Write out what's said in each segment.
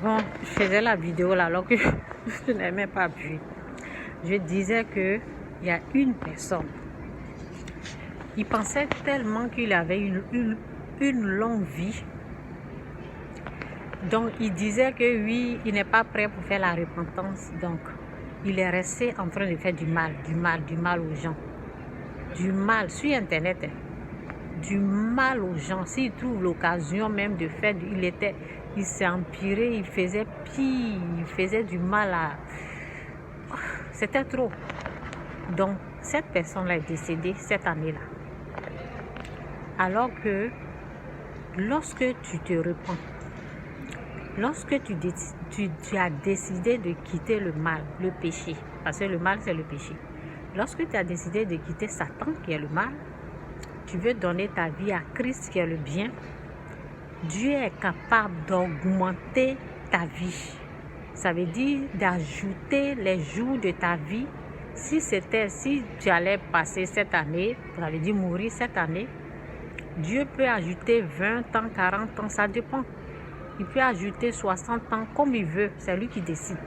Bon, je faisais la vidéo là alors que je n'aimais pas appuyer. Je disais que il y a une personne. Il pensait tellement qu'il avait une longue vie. Donc, il disait que oui, il n'est pas prêt pour faire la repentance. Donc, il est resté en train de faire du mal aux gens. Du mal sur Internet. Du mal aux gens. S'il trouve l'occasion même de faire, il s'est empiré, il faisait pire, il faisait du mal à... C'était trop. Donc, cette personne-là est décédée cette année-là. Alors que, lorsque tu te repens, lorsque tu as décidé de quitter le mal, le péché, parce que le mal c'est le péché. Lorsque tu as décidé de quitter Satan qui est le mal, tu veux donner ta vie à Christ qui est le bien, Dieu est capable d'augmenter ta vie. Ça veut dire d'ajouter les jours de ta vie. Si tu allais passer cette année, ça veut dire mourir cette année, Dieu peut ajouter 20 ans, 40 ans, ça dépend. Il peut ajouter 60 ans comme il veut, c'est lui qui décide.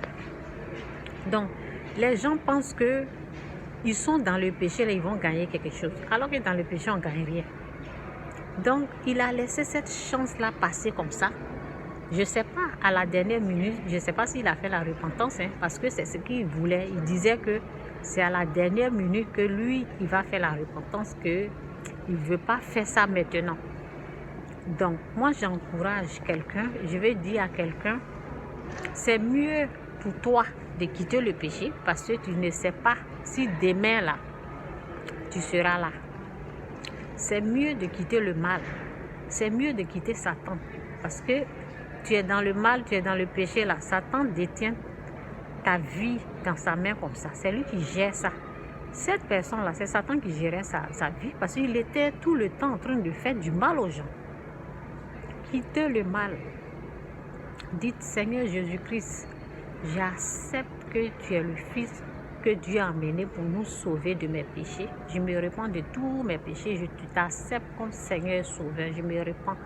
Donc, les gens pensent que ils sont dans le péché, là, ils vont gagner quelque chose. Alors que dans le péché, on ne gagne rien. Donc, il a laissé cette chance-là passer comme ça. Je ne sais pas, à la dernière minute, je ne sais pas s'il a fait la repentance, parce que c'est ce qu'il voulait. Il disait que c'est à la dernière minute que lui, il va faire la repentance, qu'il ne veut pas faire ça maintenant. Donc, moi, j'encourage quelqu'un, je vais dire à quelqu'un, c'est mieux pour toi de quitter le péché parce que tu ne sais pas si demain, là, tu seras là. C'est mieux de quitter le mal. C'est mieux de quitter Satan parce que tu es dans le mal, tu es dans le péché, là. Satan détient ta vie dans sa main comme ça. C'est lui qui gère ça. Cette personne-là, c'est Satan qui gérait sa vie parce qu'il était tout le temps en train de faire du mal aux gens. Quittez le mal. Dites, Seigneur Jésus-Christ, j'accepte que tu es le Fils que Dieu a amené pour nous sauver de mes péchés. Je me répands de tous mes péchés. Je t'accepte comme Seigneur et Sauveur. Je me répands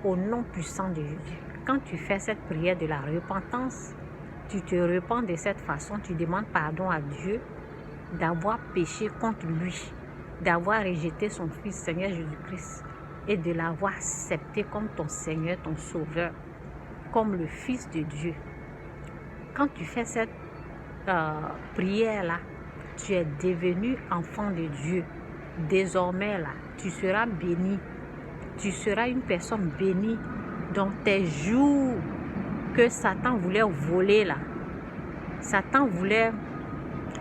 au nom puissant de Jésus. Quand tu fais cette prière de la repentance, tu te repens de cette façon. Tu demandes pardon à Dieu d'avoir péché contre lui, d'avoir rejeté son Fils, Seigneur Jésus-Christ, et de l'avoir accepté comme ton Seigneur, ton Sauveur, comme le Fils de Dieu. Quand tu fais cette prière-là, tu es devenu enfant de Dieu. Désormais, là, tu seras béni. Tu seras une personne bénie dans tes jours que Satan voulait voler, là. Satan voulait...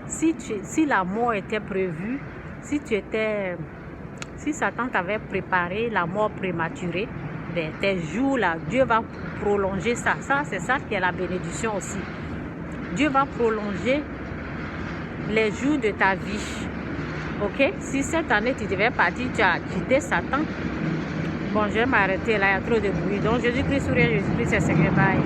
Si la mort était prévue, si Satan t'avait préparé la mort prématurée, ben, tes jours là, Dieu va prolonger ça. C'est ça qui est la bénédiction aussi. Dieu va prolonger les jours de ta vie. Ok? Si cette année tu devais partir, tu as quitté Satan. Bon, je vais m'arrêter là, il y a trop de bruit. Donc Jésus-Christ, Jésus-Christ, c'est Seigneur. Bye.